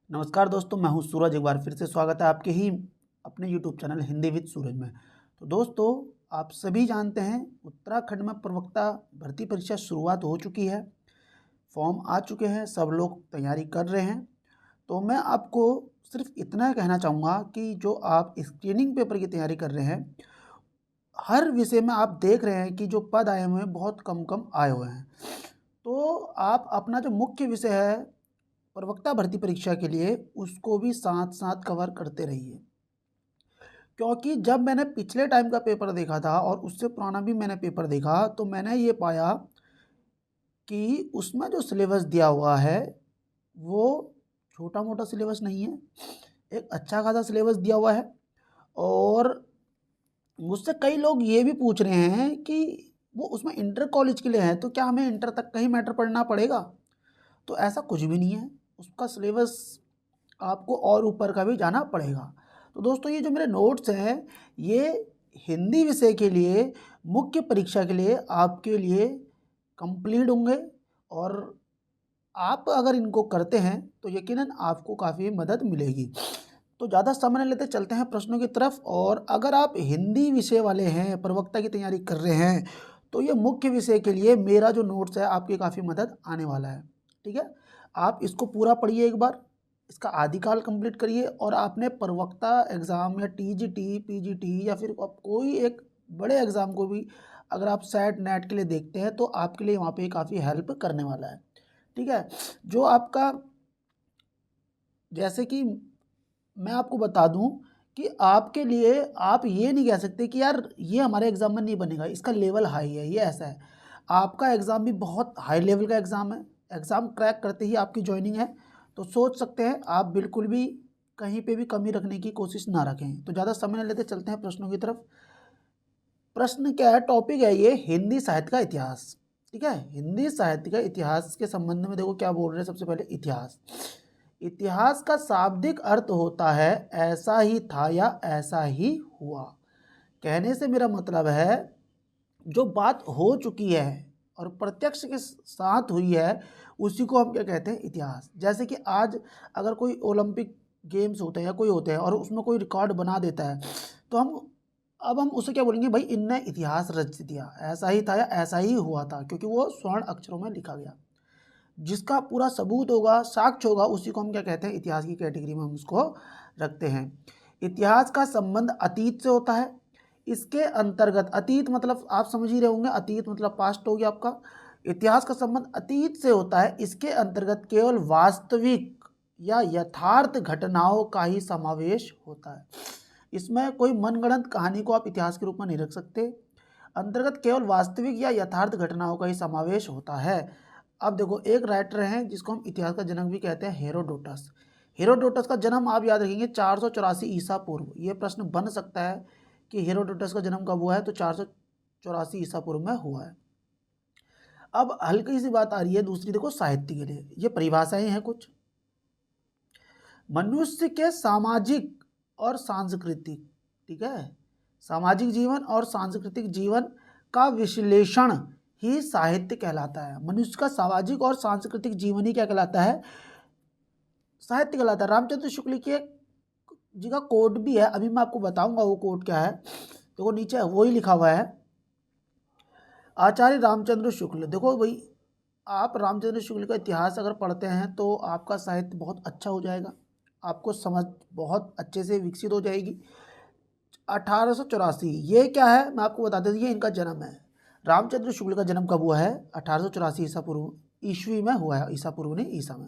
नमस्कार दोस्तों, मैं हूं सूरज। एक बार फिर से स्वागत है आपके ही अपने यूट्यूब चैनल हिंदी विद सूरज में। तो दोस्तों, आप सभी जानते हैं उत्तराखंड में प्रवक्ता भर्ती परीक्षा शुरुआत हो चुकी है। फॉर्म आ चुके हैं, सब लोग तैयारी कर रहे हैं। तो मैं आपको सिर्फ इतना कहना चाहूँगा कि जो आप स्क्रीनिंग पेपर की तैयारी कर रहे हैं, हर विषय में आप देख रहे हैं कि जो पद आए हुए हैं बहुत कम कम आए हुए हैं। तो आप अपना जो मुख्य विषय है प्रवक्ता भर्ती परीक्षा के लिए, उसको भी साथ साथ कवर करते रहिए। क्योंकि जब मैंने पिछले टाइम का पेपर देखा था और उससे पुराना भी मैंने पेपर देखा, तो मैंने ये पाया कि उसमें जो सिलेबस दिया हुआ है वो छोटा मोटा सिलेबस नहीं है, एक अच्छा खासा सिलेबस दिया हुआ है। और मुझसे कई लोग ये भी पूछ रहे हैं कि वो उसमें इंटर कॉलेज के लिए है, तो क्या हमें इंटर तक का ही मैटर पढ़ना पड़ेगा? तो ऐसा कुछ भी नहीं है, उसका सिलेबस आपको और ऊपर का भी जाना पड़ेगा। तो दोस्तों, ये जो मेरे नोट्स हैं, ये हिंदी विषय के लिए मुख्य परीक्षा के लिए आपके लिए कंप्लीट होंगे। और आप अगर इनको करते हैं तो यकीनन आपको काफ़ी मदद मिलेगी। तो ज़्यादा समय नहीं लेते, चलते हैं प्रश्नों की तरफ। और अगर आप हिंदी विषय वाले हैं, प्रवक्ता की तैयारी कर रहे हैं, तो ये मुख्य विषय के लिए मेरा जो नोट्स है आपकी काफ़ी मदद आने वाला है। ठीक है, आप इसको पूरा पढ़िए एक बार, इसका आदिकाल कंप्लीट करिए। और आपने प्रवक्ता एग्ज़ाम या टीजीटी, पीजीटी या फिर आप कोई एक बड़े एग्ज़ाम को भी अगर आप सेट नेट के लिए देखते हैं, तो आपके लिए वहाँ पे काफ़ी हेल्प करने वाला है। ठीक है, जो आपका, जैसे कि मैं आपको बता दूं कि आपके लिए आप ये नहीं कह सकते कि यार ये हमारे एग्ज़ाम में नहीं बनेगा, इसका लेवल हाई है, ये ऐसा है। आपका एग्ज़ाम भी बहुत हाई लेवल का एग्ज़ाम है। एग्ज़ाम क्रैक करते ही आपकी जॉइनिंग है, तो सोच सकते हैं आप बिल्कुल भी कहीं पे भी कमी रखने की कोशिश ना रखें। तो ज़्यादा समय नहीं लेते, चलते हैं प्रश्नों की तरफ। प्रश्न क्या है, टॉपिक है ये हिंदी साहित्य का इतिहास। ठीक है, हिंदी साहित्य का इतिहास के संबंध में देखो क्या बोल रहे हैं। सबसे पहले इतिहास, इतिहास का शाब्दिक अर्थ होता है ऐसा ही था या ऐसा ही हुआ। कहने से मेरा मतलब है जो बात हो चुकी है और प्रत्यक्ष के साथ हुई है, उसी को हम क्या कहते हैं, इतिहास। जैसे कि आज अगर कोई ओलंपिक गेम्स होते हैं या कोई होते हैं और उसमें कोई रिकॉर्ड बना देता है, तो हम उसे क्या बोलेंगे, भाई इनने इतिहास रच दिया, ऐसा ही था या ऐसा ही हुआ था, क्योंकि वो स्वर्ण अक्षरों में लिखा गया। जिसका पूरा सबूत होगा, साक्ष्य होगा, उसी को हम क्या कहते हैं, इतिहास की कैटेगरी में हम उसको रखते हैं। इतिहास का संबंध अतीत से होता है। इसके अंतर्गत, अतीत मतलब आप समझ ही रहे होंगे, अतीत मतलब पास्ट हो गया आपका। इतिहास का संबंध अतीत से होता है। इसके अंतर्गत केवल वास्तविक या यथार्थ घटनाओं का ही समावेश होता है। इसमें कोई मनगढ़ंत कहानी को आप इतिहास के रूप में नहीं रख सकते। अंतर्गत केवल वास्तविक या यथार्थ घटनाओं का ही समावेश होता है। अब देखो, एक राइटर हैं जिसको हम इतिहास का जनक भी कहते हैं, हेरोडोटस। हेरोडोटस का जन्म आप याद रखेंगे 484 ईसा पूर्व। ये प्रश्न बन सकता है कि हेरोडोटस का जन्म कब हुआ है, तो 484 ईसा पूर्व में हुआ है। अब हल्की सी बात आ रही है दूसरी, देखो साहित्य के लिए ये परिभाषाएं हैं कुछ। मनुष्य के सामाजिक और सांस्कृतिक, ठीक है, सामाजिक जीवन और सांस्कृतिक जीवन का विश्लेषण ही साहित्य कहलाता है। मनुष्य का सामाजिक और सांस्कृतिक जीवन ही क्या कहलाता है, साहित्य कहलाता है। रामचंद्र शुक्ल की एक जी का कोट भी है, अभी मैं आपको बताऊंगा वो कोट क्या है। देखो नीचे वो ही लिखा हुआ है, आचार्य रामचंद्र शुक्ल। देखो भाई, आप रामचंद्र शुक्ल का इतिहास अगर पढ़ते हैं तो आपका साहित्य बहुत अच्छा हो जाएगा, आपको समझ बहुत अच्छे से विकसित हो जाएगी। 1884, ये क्या है मैं आपको बता दें, ये इनका जन्म है। रामचंद्र शुक्ल का जन्म कब हुआ है, 1884 ईसा पूर्व ईस्वी में हुआ है। ईसा पूर्व नहीं, ईसा में।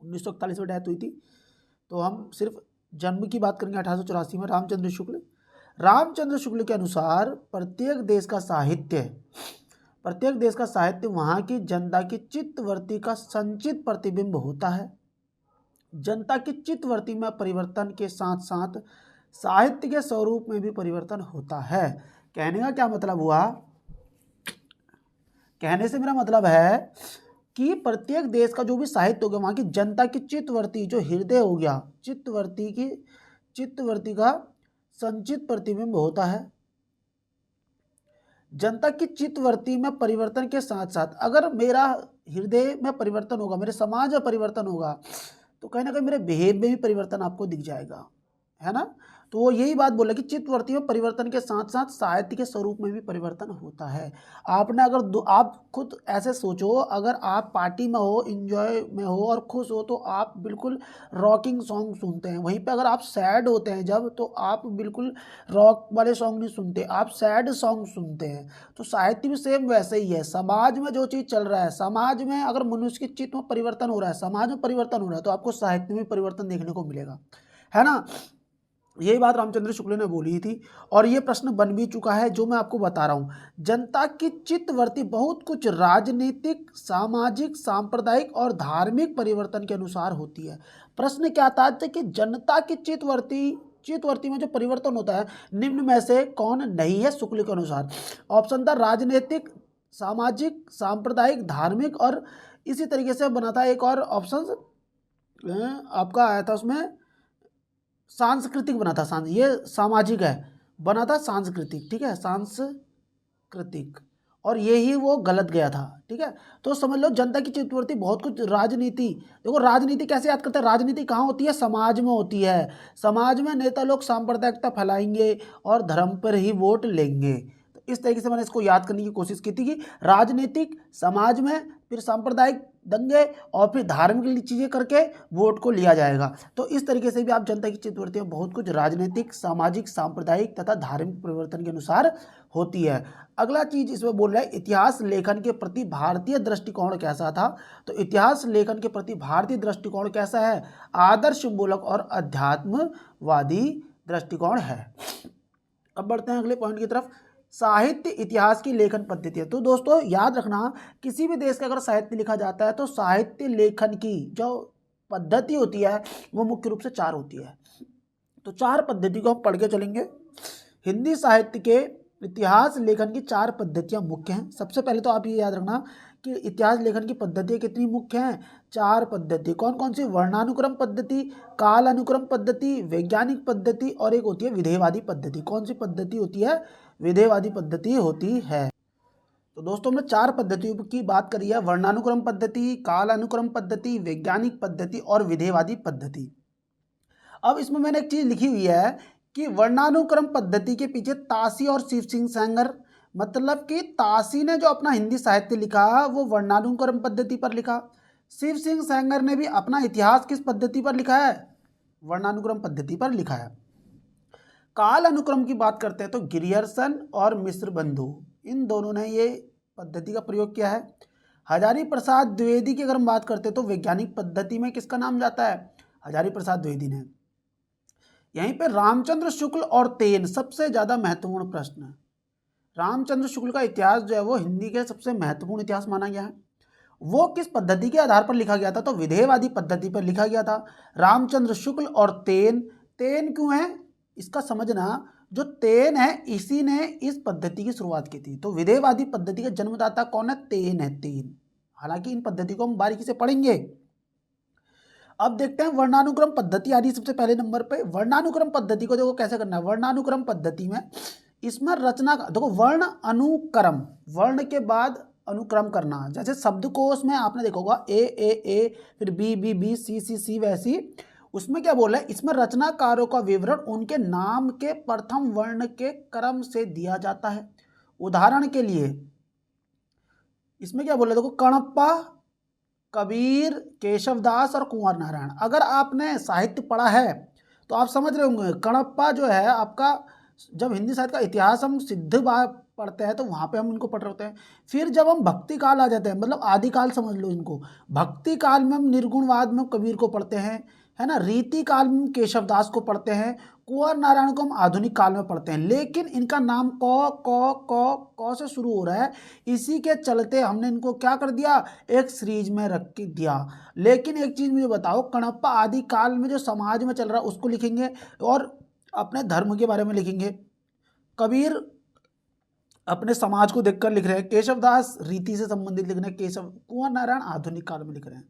1941 में डेथ हुई थी, तो हम सिर्फ जन्म की बात करेंगे 1884 में। रामचंद्र शुक्ल के अनुसार प्रत्येक देश का साहित्य वहाँ की जनता की चित्तवृत्ति का संचित प्रतिबिंब होता है। जनता की चित्तवृत्ति में परिवर्तन के साथ साथ साहित्य के स्वरूप में भी परिवर्तन होता है। कहने का क्या मतलब हुआ, कहने से मेरा मतलब है कि प्रत्येक देश का जो भी साहित्य हो गया, वहाँ की जनता की चित्तवृत्ति, जो हृदय हो गया, चित्तवृत्ति का संचित प्रतिबिंब होता है। जनता की चित्तवृत्ति में परिवर्तन के साथ साथ, अगर मेरा हृदय में परिवर्तन होगा, मेरे समाज में परिवर्तन होगा, तो कहीं ना कहीं मेरे बिहेव में भी परिवर्तन आपको दिख जाएगा, है ना। तो वो यही बात बोला कि चित्तवृत्ति में परिवर्तन के साथ साथ साहित्य के स्वरूप में भी परिवर्तन होता है। आपने अगर आप खुद ऐसे सोचो, अगर आप पार्टी में हो, इंजॉय में हो और खुश हो तो आप बिल्कुल रॉकिंग सॉन्ग सुनते हैं। वहीं पे अगर आप सैड होते हैं जब, तो आप बिल्कुल रॉक वाले सॉन्ग नहीं सुनते, आप सैड सॉन्ग सुनते हैं। तो साहित्य भी सेम वैसे ही है। समाज में जो चीज़ चल रहा है, समाज में अगर मनुष्य के चित्त में परिवर्तन हो रहा है, समाज में परिवर्तन हो रहा है, तो आपको साहित्य में परिवर्तन देखने को मिलेगा, है ना। यही बात रामचंद्र शुक्ल ने बोली थी और ये प्रश्न बन भी चुका है जो मैं आपको बता रहा हूँ। जनता की चित्तवृत्ति बहुत कुछ राजनीतिक, सामाजिक, सांप्रदायिक और धार्मिक परिवर्तन के अनुसार होती है। प्रश्न क्या था कि जनता की चित्तवृत्ति में जो परिवर्तन होता है, निम्न में से कौन नहीं है शुक्ल के अनुसार। ऑप्शन था राजनीतिक, सामाजिक, सांप्रदायिक, धार्मिक और इसी तरीके से बना था एक और ऑप्शन आपका आया था, उसमें सांस्कृतिक बना था। ये सामाजिक है, बना था सांस्कृतिक, ठीक है, सांस्कृतिक, और यही वो गलत गया था, ठीक है। तो समझ लो जनता की चित्तवृत्ति बहुत कुछ राजनीति, देखो राजनीति कैसे याद करते हैं, राजनीति कहाँ होती है, समाज में होती है। समाज में नेता लोग सांप्रदायिकता फैलाएंगे और धर्म पर ही वोट लेंगे। तो इस तरीके से मैंने इसको याद करने की कोशिश की थी कि राजनीतिक, समाज में, फिर सांप्रदायिक दंगे और फिर धार्मिक चीज़ें करके वोट को लिया जाएगा। तो इस तरीके से भी आप जनता की चित्तवृत्ति में बहुत कुछ राजनीतिक, सामाजिक, सांप्रदायिक तथा धार्मिक परिवर्तन के अनुसार होती है। अगला चीज इसमें बोल रहा है इतिहास लेखन के प्रति भारतीय दृष्टिकोण कैसा था। तो इतिहास लेखन के प्रति भारतीय दृष्टिकोण कैसा है, आदर्श मूलक और अध्यात्मवादी दृष्टिकोण है। अब बढ़ते हैं अगले पॉइंट की तरफ, साहित्य इतिहास की लेखन पद्धति है। तो दोस्तों याद रखना, किसी भी देश का अगर साहित्य लिखा जाता है तो साहित्य लेखन की जो पद्धति होती है वो मुख्य रूप से 4 होती है। तो 4 पद्धति को हम पढ़ के चलेंगे। हिंदी साहित्य के इतिहास लेखन की 4 पद्धतियां मुख्य हैं। सबसे पहले तो आप ये याद रखना कि इतिहास लेखन की पद्धतियां कितनी मुख्य हैं, 4 पद्धति। कौन कौन सी, वर्णानुक्रम पद्धति, काल अनुक्रम पद्धति, वैज्ञानिक पद्धति और एक होती है विधेयवादी पद्धति। कौन सी पद्धति होती है, विधेयवादी पद्धति होती है। तो दोस्तों हमने 4 पद्धतियों की बात करी है, वर्णानुक्रम पद्धति, काल अनुक्रम पद्धति, वैज्ञानिक पद्धति और विधेयवादी पद्धति। अब इसमें मैंने एक चीज लिखी हुई है कि वर्णानुक्रम पद्धति के पीछे तासी और शिव सिंह सेंगर, मतलब कि तासी ने जो अपना हिंदी साहित्य लिखा वो वर्णानुक्रम पद्धति पर लिखा। शिव सिंह सेंगर ने भी अपना इतिहास किस पद्धति पर लिखा है, वर्णानुक्रम पद्धति पर लिखा है। काल अनुक्रम की बात करते हैं तो गिरियर्सन और मिश्र बंधु, इन दोनों ने ये पद्धति का प्रयोग किया है। हजारी प्रसाद द्विवेदी की अगर हम बात करते हैं तो वैज्ञानिक पद्धति में किसका नाम जाता है, हजारी प्रसाद द्विवेदी ने। यहीं पे रामचंद्र शुक्ल और तेन, सबसे ज्यादा महत्वपूर्ण प्रश्न है। रामचंद्र शुक्ल का इतिहास जो है वो हिंदी के सबसे महत्वपूर्ण इतिहास माना गया है। वो किस पद्धति के आधार पर लिखा गया था, तो विधेयवादी पद्धति पर लिखा गया था। रामचंद्र शुक्ल और तेन, तेन क्यों है इसका समझना, जो तेन है इसी ने इस पद्धति की शुरुआत की थी। तो विधेयवादी पद्धति का जन्मदाता कौन है, तेन है, तेन। हालांकि इन पद्धति को हम बारीकी से पढ़ेंगे। अब देखते हैं वर्णानुक्रम पद्धति आ रही है सबसे पहले नंबर पे। वर्णानुक्रम पद्धति को देखो कैसे करना है। वर्णानुक्रम पद्धति में इसमें रचना का देखो, वर्ण अनुक्रम, वर्ण के बाद अनुक्रम करना। जैसे शब्दकोश में आपने देखा होगा ए, फिर बी, सी, वैसी उसमें क्या बोला है, इसमें रचनाकारों का विवरण उनके नाम के प्रथम वर्ण के क्रम से दिया जाता है। उदाहरण के लिए इसमें क्या बोला, देखो कणप्पा, कबीर, केशवदास और कुंवर नारायण। अगर आपने साहित्य पढ़ा है तो आप समझ रहे होंगे, कणप्पा जो है आपका, जब हिंदी साहित्य का इतिहास हम सिद्ध पढ़ते हैं तो वहाँ पे हम इनको पढ़ रहे होते हैं। फिर जब हम भक्ति काल आ जाते हैं, मतलब आदिकाल समझ लो इनको, भक्ति काल में हम निर्गुणवाद में कबीर को पढ़ते हैं, है ना। रीति काल में केशवदास को पढ़ते हैं, कुंवर नारायण को हम आधुनिक काल में पढ़ते हैं। लेकिन इनका नाम क से शुरू हो रहा है, इसी के चलते हमने इनको क्या कर दिया, एक सीरीज में रख के दिया। लेकिन एक चीज मुझे बताओ, कणप्पा आदि काल में जो समाज में चल रहा है उसको लिखेंगे और अपने धर्म के बारे में लिखेंगे। कबीर अपने समाज को देखकर लिख रहे हैं, केशवदास रीति से संबंधित लिख रहे हैं, कुंवर नारायण आधुनिक काल में लिख रहे हैं।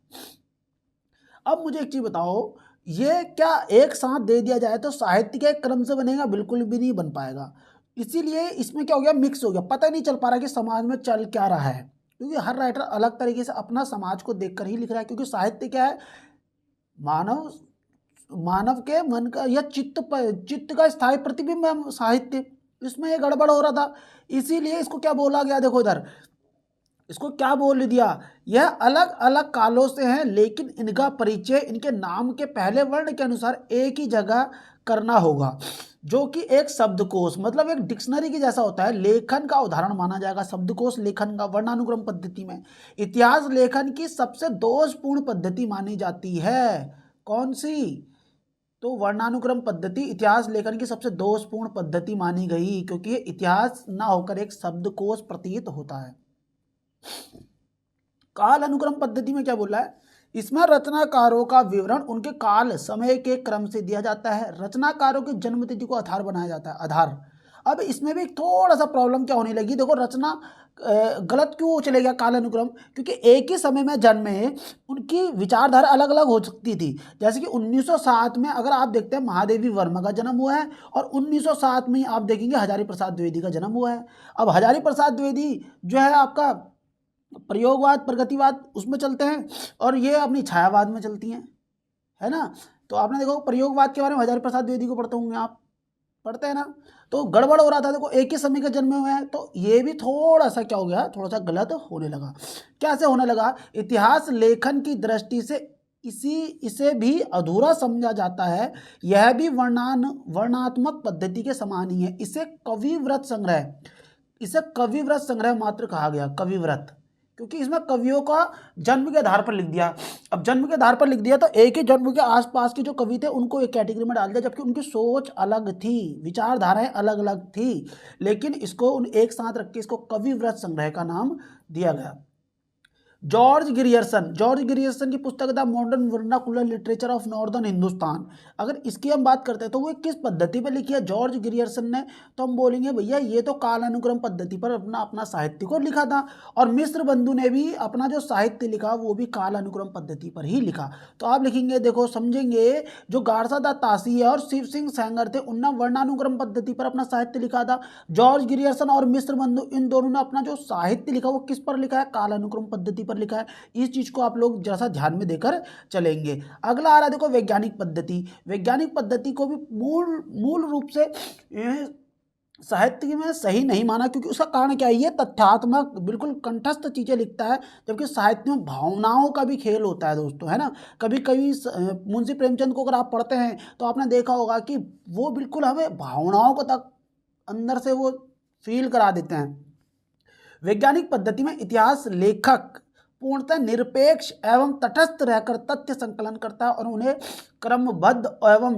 अब मुझे एक चीज बताओ, ये क्या एक साथ दे दिया जाए तो साहित्य के क्रम से बनेगा, बिल्कुल भी नहीं बन पाएगा। इसीलिए इसमें क्या हो गया, मिक्स हो गया, पता ही नहीं चल पा रहा कि समाज में चल क्या रहा है, क्योंकि हर राइटर अलग तरीके से अपना समाज को देखकर ही लिख रहा है। क्योंकि साहित्य क्या है, मानव मानव के मन का या चित्त का स्थायी प्रतिबिंब है साहित्य। इसमें ये गड़बड़ हो रहा था, इसीलिए इसको क्या बोला गया, देखो इधर इसको क्या बोल दिया, यह अलग अलग कालों से हैं लेकिन इनका परिचय इनके नाम के पहले वर्ण के अनुसार एक ही जगह करना होगा, जो कि एक शब्दकोश मतलब एक डिक्शनरी के जैसा होता है। लेखन का उदाहरण माना जाएगा शब्दकोश लेखन का वर्णानुक्रम पद्धति में। इतिहास लेखन की सबसे दोषपूर्ण पद्धति मानी जाती है। कौन सी? तो वर्णानुक्रम पद्धति इतिहास लेखन की सबसे दोषपूर्ण पद्धति मानी गई, क्योंकि ये इतिहास ना होकर एक शब्दकोश प्रतीत होता है। काल अनुक्रम पद्धति में क्या बोला है, इसमें रचनाकारों का विवरण उनके काल समय के क्रम से दिया जाता है। रचनाकारों की जन्मतिथि को आधार बनाया जाता है, आधार। अब इसमें भी थोड़ा सा प्रॉब्लम क्या होने लगी, देखो रचना गलत क्यों चले गया काल अनुक्रम, क्योंकि एक ही समय में जन्मे उनकी विचारधारा अलग अलग हो सकती थी। जैसे कि 1907 में अगर आप देखते हैं महादेवी वर्मा का जन्म हुआ है, और 1907 में आप देखेंगे हजारी प्रसाद द्विवेदी का जन्म हुआ है। अब हजारी प्रसाद द्विवेदी जो है आपका प्रयोगवाद प्रगतिवाद उसमें चलते हैं, और ये अपनी छायावाद में चलती हैं, है ना। तो आपने देखो प्रयोगवाद के बारे में हजारी प्रसाद द्विवेदी को पढ़ते होंगे आप, पढ़ते हैं ना। तो गड़बड़ हो रहा था, देखो एक ही समय के जन्मे हुए हैं, तो ये भी थोड़ा सा क्या हो गया, थोड़ा सा गलत होने लगा। कैसे होने लगा, इतिहास लेखन की दृष्टि से इसे भी अधूरा समझा जाता है। यह भी वर्णात्मक पद्धति के समान ही है। इसे कविव्रत संग्रह मात्र कहा गया, कविव्रत, क्योंकि इसमें कवियों का जन्म के आधार पर लिख दिया। अब जन्म के आधार पर लिख दिया तो एक ही जन्म के आसपास के जो कवि थे उनको एक कैटेगरी में डाल दिया, जबकि उनकी सोच अलग थी, विचारधाराएं अलग अलग थी, लेकिन इसको एक साथ रख के इसको कविव्रत संग्रह का नाम दिया गया। जॉर्ज गिरियर्सन की पुस्तक the modern vernacular literature of northern Hindustan, अगर इसकी हम बात करते हैं तो वो किस पद्धति पर लिखी है जॉर्ज गिरियर्सन ने, तो हम बोलेंगे भैया ये तो कालानुक्रम पद्धति पर अपना साहित्य को लिखा था। और मिश्र बंधु ने भी अपना जो साहित्य लिखा वो भी कालानुक्रम पद्धति पर ही लिखा। तो आप लिखेंगे, देखो समझेंगे, जो गारसा दा तासी है और शिव सिंह सेंगर थे उनने वर्णानुक्रम पद्धति पर अपना साहित्य लिखा था। जॉर्ज गिरियर्सन और मिश्र बंधु इन दोनों ने अपना जो साहित्य लिखा वो किस पर लिखा है, कालानुक्रम पद्धति पर लिखा है। इस चीज को आप लोग जरा सा ध्यान में देकर चलेंगे। अगला आ रहा है देखो वैज्ञानिक पद्धति को भी मूल रूप से साहित्य में सही नहीं माना, क्योंकि उसका कारण क्या है, ये तथ्यात्मक बिल्कुल कंठस्थ चीजें लिखता है, जबकि साहित्य में भावनाओं का भी खेल होता है दोस्तों, है ना। कभी कभी मुंशी प्रेमचंद को अगर आप पढ़ते हैं तो आपने देखा होगा कि वो बिल्कुल हमें भावनाओं को तक अंदर से वो फील करा देते हैं। वैज्ञानिक पद्धति में इतिहास लेखक पूर्णतः निरपेक्ष एवं तटस्थ रहकर तथ्य संकलन करता है और उन्हें क्रमबद्ध एवं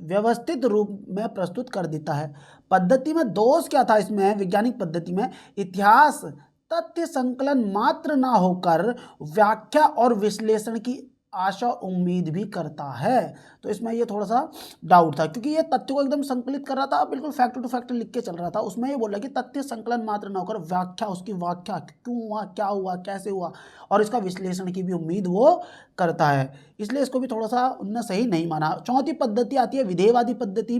व्यवस्थित रूप में प्रस्तुत कर देता है। पद्धति में दोष क्या था, इसमें वैज्ञानिक पद्धति में इतिहास तथ्य संकलन मात्र ना होकर व्याख्या और विश्लेषण की आशा उम्मीद भी करता है। तो इसमें ये थोड़ा सा डाउट था, क्योंकि ये तथ्य को एकदम संकलित कर रहा था, बिल्कुल फैक्ट टू फैक्ट लिख के चल रहा था। उसमें ये बोला कि तथ्य संकलन मात्र न होकर व्याख्या, उसकी व्याख्या क्यों हुआ, क्या हुआ, कैसे हुआ, और इसका विश्लेषण की भी उम्मीद वो करता है, इसलिए इसको भी थोड़ा सा उन्होंने सही नहीं माना। चौथी पद्धति आती है विधेयवादी पद्धति।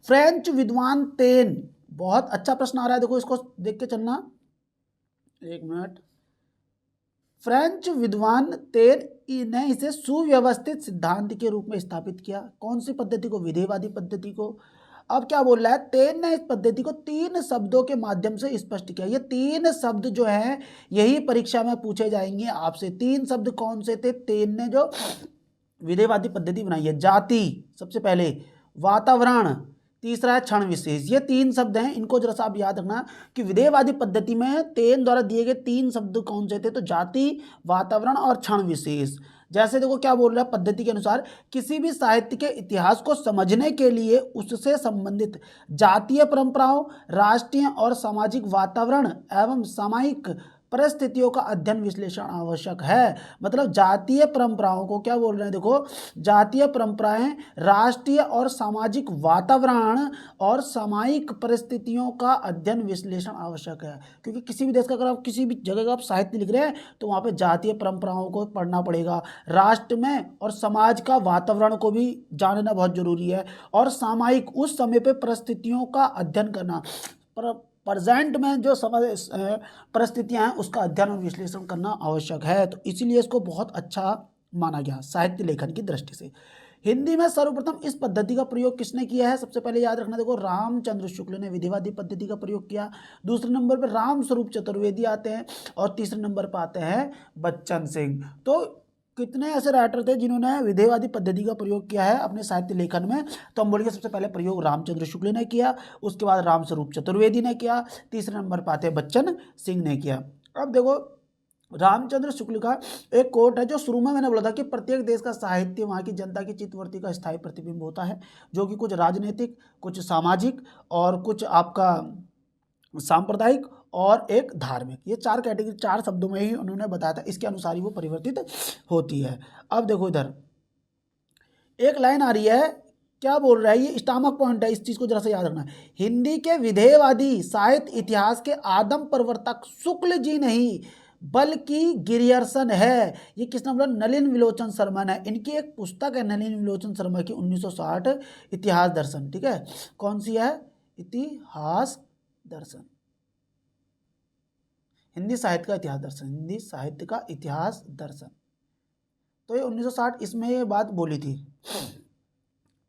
फ्रेंच विद्वान तेन, बहुत अच्छा प्रश्न आ रहा है, देखो इसको देख के चलना, एक मिनट। फ्रेंच विद्वान तेन ने इसे सुव्यवस्थित सिद्धांत के रूप में स्थापित किया। कौन सी पद्धति को, विधेयवादी पद्धति को। अब क्या बोल रहा है, तेन ने इस पद्धति को 3 शब्दों के माध्यम से स्पष्ट किया। ये 3 शब्द जो हैं यही परीक्षा में पूछे जाएंगे आपसे। 3 शब्द कौन से थे तेन ने जो विधेयवादी पद्धति बनाई है? जाति सबसे पहले, वातावरण, तीसरा है क्षण विशेष। ये 3 शब्द हैं, इनको जरा सा आप याद रखना कि विधेयवादी पद्धति में तेन द्वारा दिए गए 3 शब्द कौन से थे, तो जाति, वातावरण और क्षण विशेष। जैसे देखो क्या बोल रहा है पद्धति के अनुसार, किसी भी साहित्य के इतिहास को समझने के लिए उससे संबंधित जातीय परंपराओं, राष्ट्रीय और सामाजिक वातावरण एवं सामायिक परिस्थितियों का अध्ययन विश्लेषण आवश्यक है। मतलब जातीय परंपराओं को क्या बोल रहे हैं, देखो जातीय परंपराएं, राष्ट्रीय और सामाजिक वातावरण और सामायिक परिस्थितियों का अध्ययन विश्लेषण आवश्यक है। क्योंकि किसी भी देश का अगर आप किसी भी जगह का आप साहित्य लिख रहे हैं तो वहाँ पे जातीय परंपराओं को पढ़ना पड़ेगा, राष्ट्र में और समाज का वातावरण को भी जानना बहुत जरूरी है, और सामायिक उस समय पे परिस्थितियों का अध्ययन करना, प्रेजेंट में जो परिस्थितियां हैं उसका अध्ययन और विश्लेषण करना आवश्यक है। तो इसीलिए इसको बहुत अच्छा माना गया साहित्य लेखन की दृष्टि से। हिंदी में सर्वप्रथम इस पद्धति का प्रयोग किसने किया है? सबसे पहले याद रखना, देखो रामचंद्र शुक्ल ने विधिवादी पद्धति का प्रयोग किया। दूसरे नंबर पर राम स्वरूप चतुर्वेदी आते हैं और तीसरे नंबर पर आते हैं बच्चन सिंह। तो कितने ऐसे राइटर थे जिन्होंने विधिवादी पद्धति का प्रयोग किया है अपने साहित्य लेखन में? तो हम बोलेंगे सबसे पहले प्रयोग रामचंद्र शुक्ल ने किया, उसके बाद राम स्वरूप चतुर्वेदी ने किया, तीसरे नंबर पर आते हैं बच्चन सिंह ने किया। अब देखो रामचंद्र शुक्ल का एक कोट है जो शुरू में मैंने बोला था कि प्रत्येक देश का साहित्य वहाँ की जनता की चित्तवृत्ति का स्थायी प्रतिबिंब होता है, जो कि कुछ राजनीतिक, कुछ सामाजिक और कुछ आपका सांप्रदायिक और एक धार्मिक, ये चार कैटेगरी, चार शब्दों में ही उन्होंने बताया था, इसके अनुसार ही वो परिवर्तित होती है। अब देखो इधर एक लाइन आ रही है, क्या बोल रहा है ये? स्टामक पॉइंट है, इस चीज को जरा सा याद रखना। हिंदी के विधेयवादी साहित्य इतिहास के आदम प्रवर्तक शुक्ल जी नहीं बल्कि गिरियर्सन है। ये किसने बोला? नलिन विलोचन शर्मा ने। इनकी एक पुस्तक है नलिन विलोचन शर्मा की 1960 इतिहास दर्शन, ठीक है, कौन सी है? इतिहास दर्शन, हिंदी साहित्य का इतिहास दर्शन, हिंदी साहित्य का इतिहास दर्शन। तो ये 1960 इसमें ये बात बोली थी।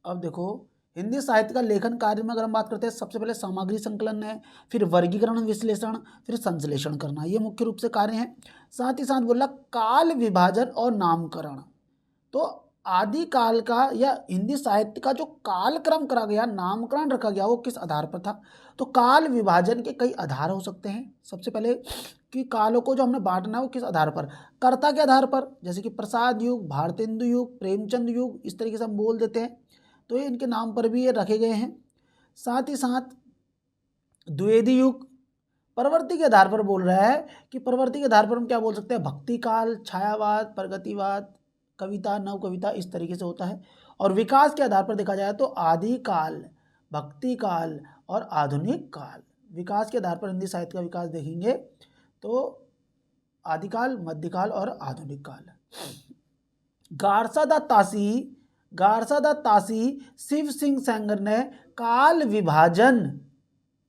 अब देखो हिंदी साहित्य का लेखन कार्य में अगर हम बात करते हैं, सबसे पहले सामग्री संकलन है, फिर वर्गीकरण विश्लेषण, फिर संश्लेषण करना, ये मुख्य रूप से कार्य हैं। साथ ही साथ बोला काल विभाजन और नामकरण। तो आदि काल का या हिंदी साहित्य का जो कालक्रम करा गया, नामकरण रखा गया, वो किस आधार पर था? तो काल विभाजन के कई आधार हो सकते हैं। सबसे पहले कि कालों को जो हमने बांटना है वो किस आधार पर? कर्ता के आधार पर, जैसे कि प्रसाद युग, भारतेंदु युग, प्रेमचंद युग, इस तरीके से हम बोल देते हैं, तो ये इनके नाम पर भी ये रखे गए हैं। साथ ही साथ द्विवेदी युग प्रवृत्ति के आधार पर बोल रहा है कि प्रवृत्ति के आधार पर हम क्या बोल सकते हैं? भक्ति काल, छायावाद, प्रगतिवाद, कविता, नव कविता, इस तरीके से होता है। और विकास के आधार पर देखा जाए तो आदि काल, भक्ति काल और आधुनिक काल। विकास के आधार पर हिंदी साहित्य का विकास देखेंगे तो आदिकाल, मध्यकाल और आधुनिक काल। गारसा दा तासी शिव सिंह सेंगर ने काल विभाजन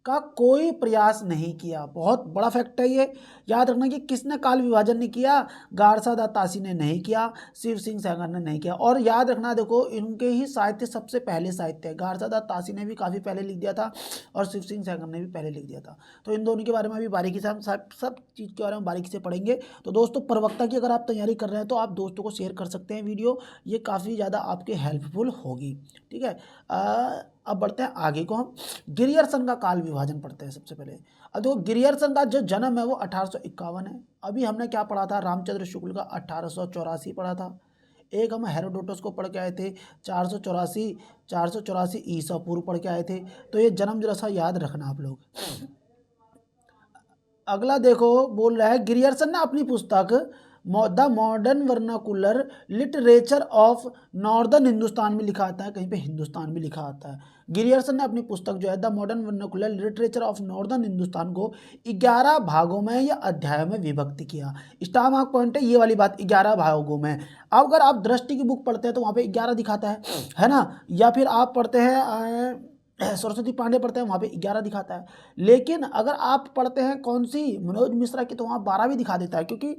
का कोई प्रयास नहीं किया। बहुत बड़ा फैक्ट है ये, याद रखना कि किसने काल विभाजन नहीं किया? गारसा दा तासी ने नहीं किया, शिव सिंह सेंगर ने नहीं किया। और याद रखना देखो इनके ही साहित्य सबसे पहले साहित्य है। गारसा दा तासी ने भी काफ़ी पहले लिख दिया था और शिव सिंह सेंगर ने भी पहले लिख दिया था। तो इन दोनों के बारे में भी बारीकी से हम सब चीज़ के बारे में बारीकी से पढ़ेंगे। तो दोस्तों प्रवक्ता की अगर आप तैयारी कर रहे हैं तो आप दोस्तों को शेयर कर सकते हैं वीडियो, ये काफ़ी ज़्यादा आपके हेल्पफुल होगी, ठीक है। अब बढ़ते हैं आगे को, हम गिरियर्सन का काल विभाजन पढ़ते हैं सबसे पहले। अब देखो गिरियर्सन का जो जन्म है वो 1851 है। अभी हमने क्या पढ़ा था? रामचंद्र शुक्ल का 1884 पढ़ा था। एक हम हेरोडोटस को पढ़ के आए थे 484 ईसा पूर्व पढ़ के आए थे। तो ये जन्म जरा सा याद रखना आप लोग। अगला देखो बोल रहा है गिरियर्सन ने अपनी पुस्तक the modern vernacular literature of northern Hindustan में लिखा आता है, कहीं पे हिंदुस्तान में लिखा आता है। गिरियर्सन ने अपनी पुस्तक जो है the modern vernacular literature of northern Hindustan को 11 भागों में या अध्यायों में विभक्त किया। स्टार मार्क पॉइंट है ये वाली बात, 11 भागों में। अब अगर आप दृष्टि की बुक पढ़ते हैं तो वहाँ पे 11 दिखाता है ना, या फिर आप पढ़ते हैं सरस्वती पांडे पढ़ते हैं वहाँ पे 11 दिखाता है। लेकिन अगर आप पढ़ते हैं कौन सी मनोज मिश्रा की तो वहाँ 12 भी दिखा देता है, क्योंकि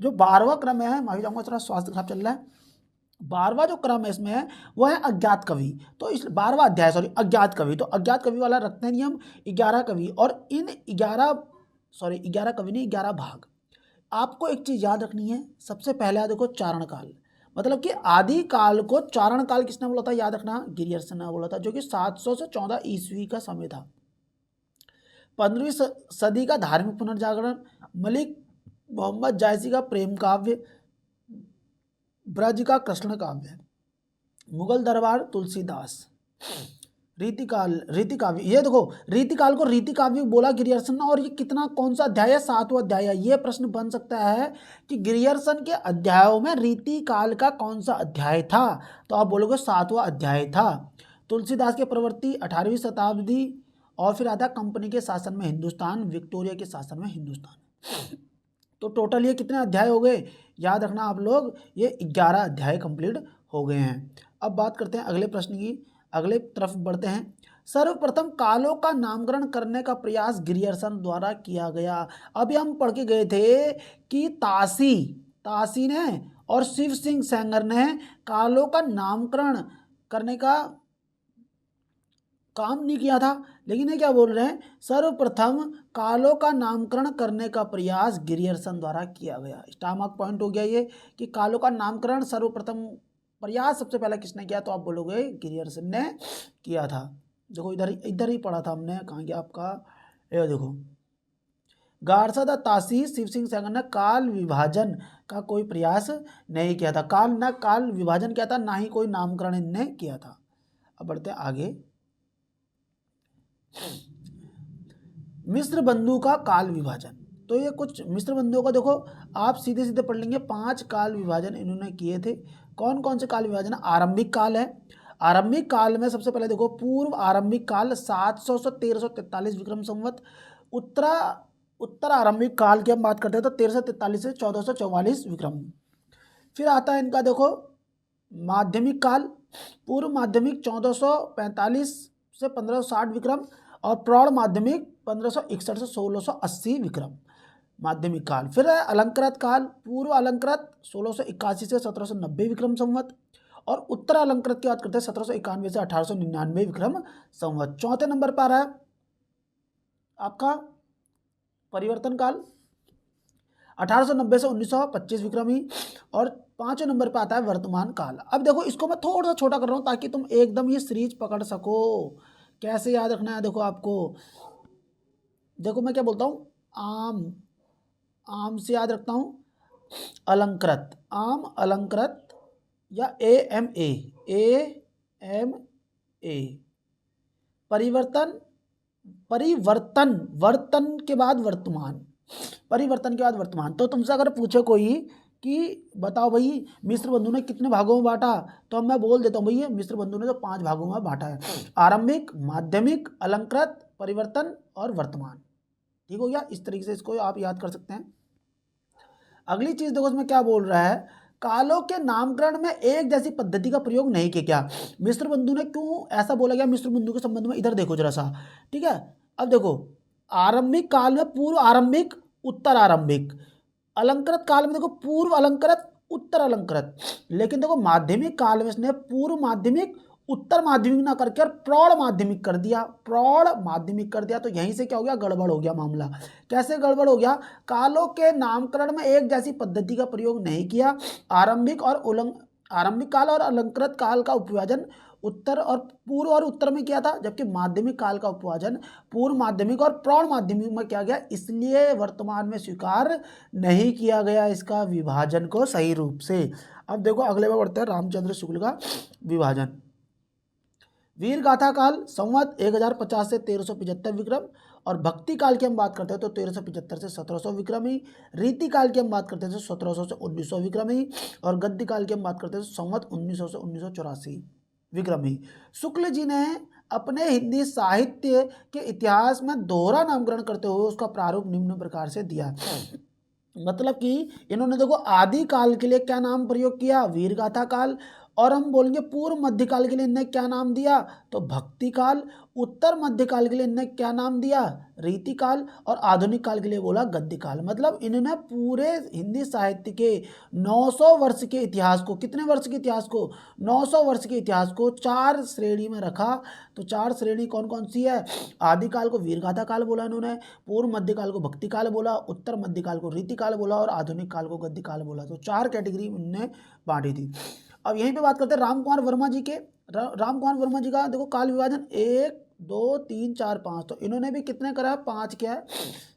जो 12वां क्रम है, माफी चाहूँगा थोड़ा स्वास्थ्य खराब चल रहा है, 12वां जो क्रम है इसमें है वो है अज्ञात कवि। तो इस 12वां अध्याय अज्ञात कवि, तो अज्ञात कवि वाला रखते हैं नियम 11 कवि, और इन 11 कवि नहीं 11 भाग। आपको एक चीज़ याद रखनी है, सबसे पहले देखो चारण काल, मतलब कि आदि काल को चारण काल किसने बोला था? याद रखना गिरियर्सन ने बोला था, जो कि 700 से 14 ईस्वी का समय था। 15वीं सदी का धार्मिक पुनर्जागरण, मलिक मोहम्मद जायसी का प्रेम काव्य, ब्रज का कृष्ण काव्य, मुगल दरबार तुलसीदास, रीति काव्य। ये देखो रीति काल को रीति काव्य बोला गिरियर्सन ने, और ये कितना कौन सा अध्याय है? 7वां अध्याय है। ये प्रश्न बन सकता है कि गिरियर्सन के अध्यायों में रीति काल का कौन सा अध्याय था? तो आप बोलोगे 7वां अध्याय था। तुलसीदास के प्रवृत्ति 18वीं शताब्दी, और फिर आता कंपनी के शासन में हिंदुस्तान, विक्टोरिया के शासन में हिंदुस्तान। तो टोटल ये कितने अध्याय हो गए? याद रखना आप लोग, ये 11 अध्याय कंप्लीट हो गए हैं। अब बात करते हैं अगले प्रश्न की, अगले तरफ बढ़ते हैं। सर्वप्रथम कालों का नामकरण करने का प्रयास गिरियर्सन द्वारा किया गया। अभी हम पढ़ के गए थे कि तासी ने और शिव सिंह सेंगर ने कालों का नामकरण करने का काम नहीं किया था। लेकिन ये क्या बोल रहे हैं, सर्वप्रथम कालों का नामकरण करने का प्रयास गिरियर्सन द्वारा किया गया। स्टार मार्क पॉइंट हो गया ये कि कालों का नामकरण सर्वप्रथम प्रयास सबसे पहले किसने किया, तो आप बोलोगे गिरियर्सन ने किया था। देखो इधर इधर ही पढ़ा था हमने, कहाँ गया आपका, ये देखो, गारसा द तासीस शिव सिंह सेंगर ने काल विभाजन का कोई प्रयास नहीं किया था। काल विभाजन किया था, ना ही कोई नामकरण इनने किया था। अब बढ़ते हैं आगे। मिस्र बंधु का काल विभाजन, तो ये कुछ मिस्र बंधुओं का देखो आप सीधे सीधे पढ़ लेंगे। 5 काल विभाजन इन्होंने किए थे। कौन कौन से काल विभाजन, आरंभिक काल है। आरंभिक काल में सबसे पहले देखो पूर्व आरंभिक काल 700 से 1343 विक्रम संवत। उत्तर आरंभिक काल की हम बात करते हैं तो 1343 से 1444 विक्रम। फिर आता है इनका देखो माध्यमिक काल, पूर्व माध्यमिक 1445 से 1560 विक्रम और प्रौढ़ माध्यमिक 1561 से 1680 विक्रम माध्यमिक काल। फिर है अलंकृत काल, पूर्व अलंकृत 1681 से 1790 विक्रम संवत और उत्तर अलंकृत की बात करते हैं 1791 से 1899 विक्रम संवत। चौथे नंबर पर है आपका परिवर्तन काल 1890 से 1925 विक्रमी और 5वें नंबर पे आता है वर्तमान काल। अब देखो इसको मैं थोड़ा सा छोटा कर रहा हूँ ताकि तुम एकदम ये सीरीज पकड़ सको। कैसे याद रखना है देखो आपको, देखो मैं क्या बोलता हूँ, आम से याद रखता हूँ, अलंकृत, आम अलंकृत या AMA, परिवर्तन, वर्तन के बाद वर्तमान, परिवर्तन के बाद वर्तमान। तो तुमसे अगर पूछे कोई कि बताओ भाई मिस्र बंधु ने कितने भागों में बांटा, तो मैं बोल देता हूँ भैया मिस्र बंधु ने तो 5 भागों में बांटा है, आरंभिक, माध्यमिक, अलंकृत, परिवर्तन और वर्तमान। ठीक हो गया, इस तरीके से इसको आप याद कर सकते हैं। अगली चीज देखो इसमें क्या बोल रहा है, कालों के नामकरण में एक जैसी पद्धति का प्रयोग नहीं किया गया। मिस्र बंधु ने क्यों ऐसा बोला गया मिस्र बंधु के संबंध में, इधर देखो जरा सा। ठीक है, अब देखो आरंभिक काल में पूर्व आरंभिक, उत्तर आरंभिक, अलंकृत काल में देखो पूर्व अलंकृत, उत्तर अलंकृत, लेकिन देखो माध्यमिक काल में इसने पूर्व माध्यमिक, उत्तर माध्यमिक ना करके और प्रौढ़ माध्यमिक कर दिया, प्रौढ़ माध्यमिक कर दिया। तो यहीं से क्या हो गया, गड़बड़ हो गया मामला। कैसे गड़बड़ हो गया, कालों के नामकरण में एक जैसी पद्धति का प्रयोग नहीं किया। आरंभिक काल और अलंकृत काल का उपविभाजन उत्तर और पूर्व और उत्तर में किया था, जबकि माध्यमिक काल का उपविभाजन पूर्व माध्यमिक और प्रौढ़ माध्यमिक में किया गया, इसलिए वर्तमान में स्वीकार नहीं किया गया इसका विभाजन को सही रूप से। अब देखो अगले में बढ़ते हैं रामचंद्र शुक्ल का विभाजन। वीर गाथा काल संवत 1050 से 1375 विक्रम और भक्ति काल की हम बात करते हैं तो 1375 से 1700 विक्रमी। रीति काल की हम बात करते हैं तो 1700 से 1900 विक्रमी और गद्य काल की हम बात करते हैं तो संवत 1900 से 1984 विक्रमी। शुक्ल जी ने अपने हिंदी साहित्य के इतिहास में दोहरा नामकरण करते हुए उसका प्रारूप निम्न प्रकार से दिया। मतलब कि इन्होंने देखो आदि काल के लिए क्या नाम प्रयोग किया, वीर गाथा काल, और हम बोलेंगे पूर्व मध्यकाल के लिए इनने क्या नाम दिया, तो भक्ति काल। उत्तर मध्यकाल के लिए इनने क्या नाम दिया, रीति काल, और आधुनिक काल के लिए बोला गद्य काल। मतलब इन्होंने पूरे हिंदी साहित्य के 900 वर्ष के इतिहास को, कितने वर्ष के इतिहास को, 900 वर्ष के इतिहास को 4 श्रेणी में रखा। तो 4 श्रेणी कौन कौन सी है, आदि काल को वीर गाथा काल बोला इन्होंने, पूर्व मध्यकाल को भक्ति काल बोला, उत्तर मध्यकाल को रीति काल बोला और आधुनिक काल को गद्य काल बोला। तो 4 कैटेगरी उनने बांटी थी। अब यहीं पे बात करते हैं राम कुमार वर्मा जी के। राम कुमार वर्मा जी का देखो काल विभाजन 1 2 3 4 5, तो इन्होंने भी कितने करा है, 5 क्या है,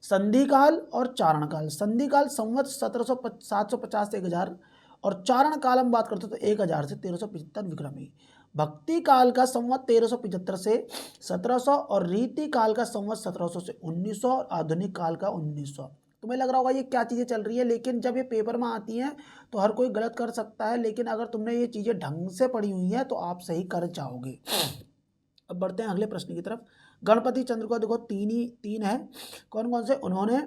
संधि काल और चारण काल। संधि काल संवत 750 से 1000 और चारण काल हम बात करते हैं तो 1000 से 1375 विक्रमी। भक्ति काल का संवत 1375 से 1700 और रीति काल का संवत 1700 से 1900 और आधुनिक काल का 1900। तुम्हें लग रहा होगा ये क्या चीज़ें चल रही है, लेकिन जब ये पेपर में आती हैं तो हर कोई गलत कर सकता है, लेकिन अगर तुमने ये चीज़ें ढंग से पढ़ी हुई हैं तो आप सही कर जाओगे। अब बढ़ते हैं अगले प्रश्न की तरफ। गणपति चंद्र को देखो 3 है, कौन कौन से, उन्होंने,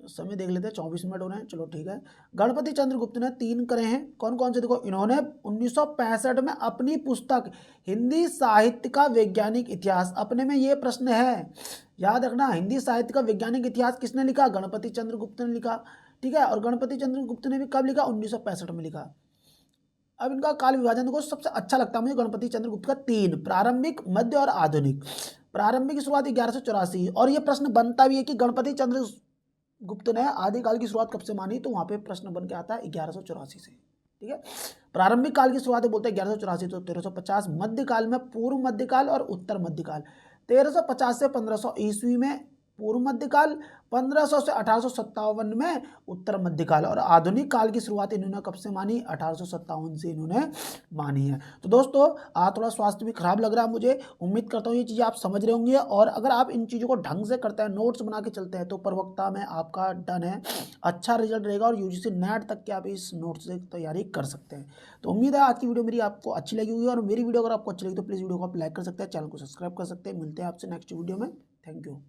समय देख लेते हैं 24 मिनट हो रहे हैं, चलो ठीक है। गणपति चंद्र गुप्त ने 3 करे हैं, कौन कौन से, देखो इन्होंने 1965 में अपनी पुस्तक हिंदी साहित्य का वैज्ञानिक इतिहास, अपने में ये प्रश्न है याद रखना, हिंदी साहित्य का वैज्ञानिक इतिहास किसने लिखा, गणपति चंद्र गुप्त ने लिखा। ठीक है। और गणपति चंद्र गुप्त ने भी कब लिखा, 1965 में लिखा। अब इनका काल विभाजन देखो, सबसे अच्छा लगता है मुझे गणपति चंद्रगुप्त का 3, प्रारंभिक, मध्य और आधुनिक। प्रारंभिक की शुरुआत 1184, और ये प्रश्न बनता भी है कि गणपति चंद्रगुप्त ने आदिकाल की शुरुआत कब से मानी, तो वहां पे प्रश्न बन के आता है 1184 से। ठीक है। प्रारंभिक काल की शुरुआत बोलते हैं 1184 तो 1350, मध्यकाल में पूर्व मध्यकाल और उत्तर मध्यकाल। 1350 से 1500 ईस्वी में पूर्व मध्यकाल, 1500 से 1857 में उत्तर मध्यकाल, और आधुनिक काल की शुरुआत इन्होंने कब से मानी, 1857 से इन्होंने मानी है। तो दोस्तों आज थोड़ा स्वास्थ्य भी खराब लग रहा है मुझे, उम्मीद करता हूँ ये चीज़ें आप समझ रहे होंगे, और अगर आप इन चीज़ों को ढंग से करते हैं, नोट्स बना के चलते हैं, तो प्रवक्ता में आपका डन है, अच्छा रिजल्ट रहेगा, और यूजीसी नेट तक के आप इस नोट्स से तैयारी कर सकते हैं। तो उम्मीद है आज की वीडियो मेरी आपको अच्छी लगी होगी, और मेरी वीडियो अगर आपको अच्छी लगी तो प्लीज़ वीडियो को आप लाइक कर सकते हैं, चैनल को सब्सक्राइब कर सकते हैं। मिलते हैं आपसे नेक्स्ट वीडियो में। Thank you.